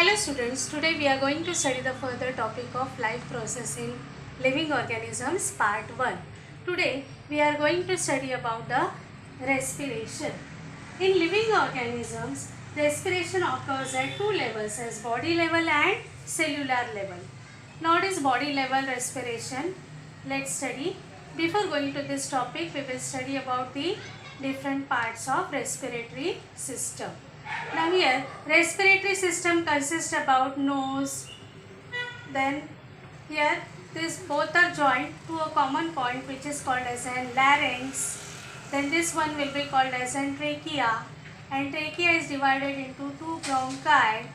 Hello students, today we are going to study the further topic of life process in living organisms part 1. Today we are going to study about the respiration. In living organisms, respiration occurs at two levels as body level and cellular level. Now what is body level respiration? Let's study. Before going to this topic, we will study about the different parts of respiratory system. Now here respiratory system consists about nose, then here this both are joined to a common point which is called as an larynx, then this one will be called as an trachea, and trachea is divided into two bronchi.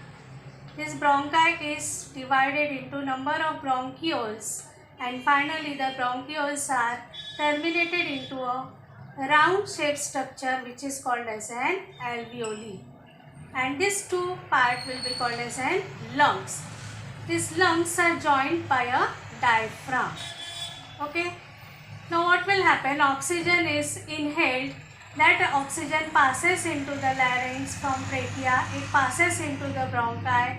This bronchi is divided into number of bronchioles, and finally the bronchioles are terminated into a round shaped structure which is called as an alveoli. And these two part will be called as an lungs. These lungs are joined by a diaphragm. Okay. Now what will happen? Oxygen is inhaled. That oxygen passes into the larynx from trachea. It passes into the bronchi,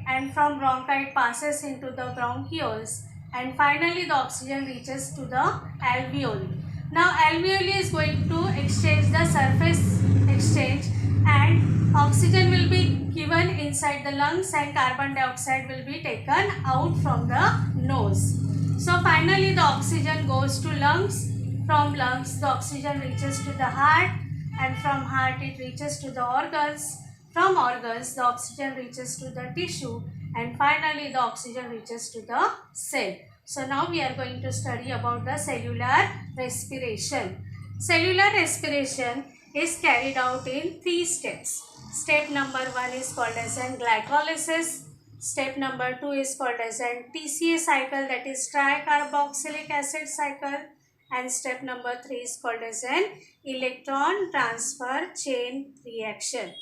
and from bronchi it passes into the bronchioles, and finally the oxygen reaches to the alveoli. Now alveoli is going to exchange the surface exchange, and oxygen will be given inside the lungs and carbon dioxide will be taken out from the nose. So finally the oxygen goes to lungs. From lungs the oxygen reaches to the heart, and from heart it reaches to the organs. From organs the oxygen reaches to the tissue, and finally the oxygen reaches to the cell. So now we are going to study about the cellular respiration. Cellular respiration is carried out in 3 steps. Step number 1 is called as an glycolysis. Step number 2 is called as an TCA cycle, that is tricarboxylic acid cycle. And step number 3 is called as an electron transfer chain reaction.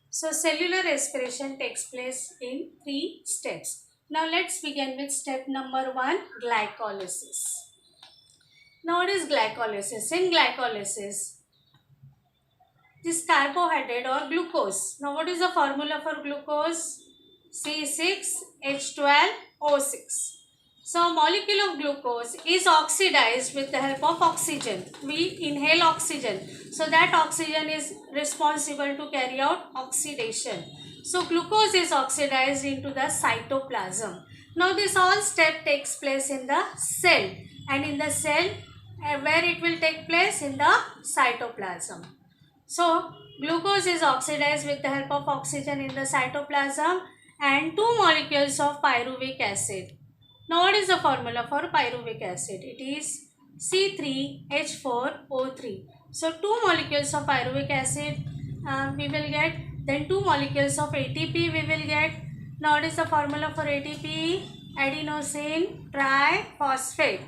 So cellular respiration takes place in 3 steps. Now let's begin with step number 1, glycolysis. Now what is glycolysis? In glycolysis, this carbohydrate or glucose. Now what is the formula for glucose? C6H12O6. So a molecule of glucose is oxidized with the help of oxygen. We inhale oxygen. So that oxygen is responsible to carry out oxidation. So glucose is oxidized into the cytoplasm. Now this all step takes place in the cell, and in the cell where it will take place in the cytoplasm. So glucose is oxidized with the help of oxygen in the cytoplasm, and two molecules of pyruvic acid. Now what is the formula for pyruvic acid? It is C3H4O3. So two molecules of pyruvic acid we will get, then two molecules of ATP we will get. Now what is the formula for ATP? Adenosine triphosphate.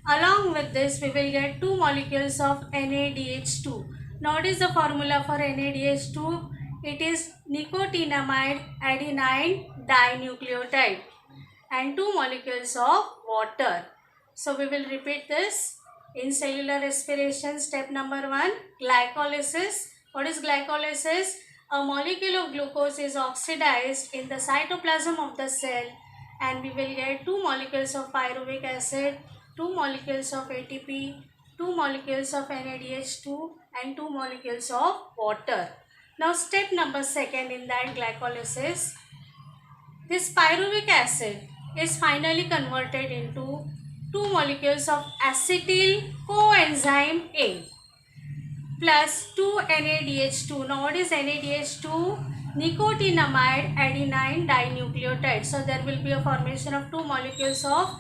Along with this we will get two molecules of NADH2. Now what is the formula for NADH2? It is nicotinamide adenine dinucleotide, and two molecules of water. So we will repeat this. In cellular respiration, step number 1, glycolysis. What is glycolysis? A molecule of glucose is oxidized in the cytoplasm of the cell, and we will get two molecules of pyruvic acid, two molecules of ATP, two molecules of NADH2, and two molecules of water. Now step number 2 in that glycolysis, this pyruvic acid is finally converted into two molecules of acetyl coenzyme A plus 2 NADH2. Now what is NADH2? Nicotinamide adenine dinucleotide. So there will be a formation of two molecules of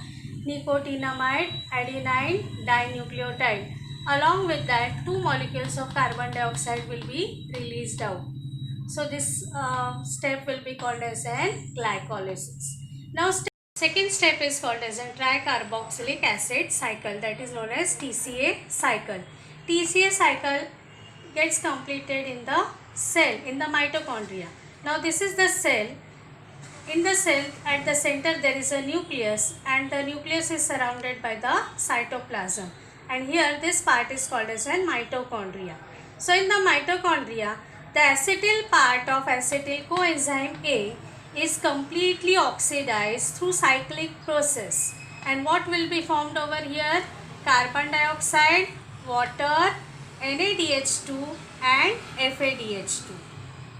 nicotinamide adenine dinucleotide. Along with that, two molecules of carbon dioxide will be released out. So this step will be called as an glycolysis. Now second step is called as a tricarboxylic acid cycle, that is known as TCA cycle. TCA cycle gets completed in the cell, in the mitochondria. Now this is the cell. In the cell at the center there is a nucleus, and the nucleus is surrounded by the cytoplasm. And here this part is called as a mitochondria. So in the mitochondria, the acetyl part of acetyl coenzyme A is completely oxidized through cyclic process. And what will be formed over here? Carbon dioxide, water, NaDH2 and FADH2.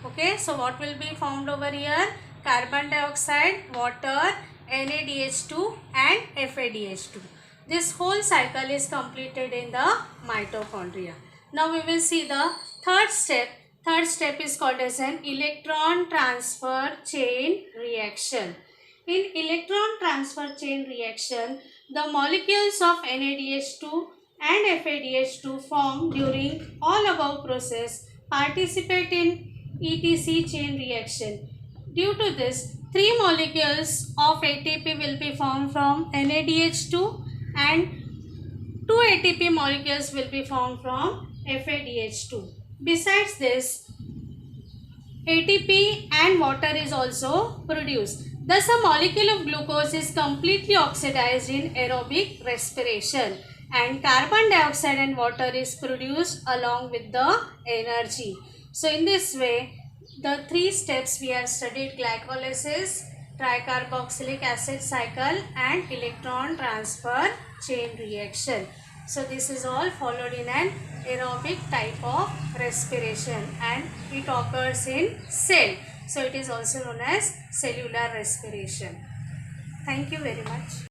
Okay, so what will be formed over here? Carbon dioxide, water, NaDH2 and FADH2. This whole cycle is completed in the mitochondria. Now we will see the third step. Third step is called as an electron transfer chain reaction. In electron transfer chain reaction, the molecules of NaDH2 and FADH2 formed during all above process participate in ETC chain reaction. Due to this, 3 molecules of ATP will be formed from NaDH2 and 2 ATP molecules will be formed from FADH2. Besides this, ATP and water is also produced. Thus, a molecule of glucose is completely oxidized in aerobic respiration, and carbon dioxide and water is produced along with the energy. So, in this way, the 3 steps we have studied: glycolysis, tricarboxylic acid cycle and electron transfer chain reaction. So this is all followed in an aerobic type of respiration, and it occurs in cell. So it is also known as cellular respiration. Thank you very much.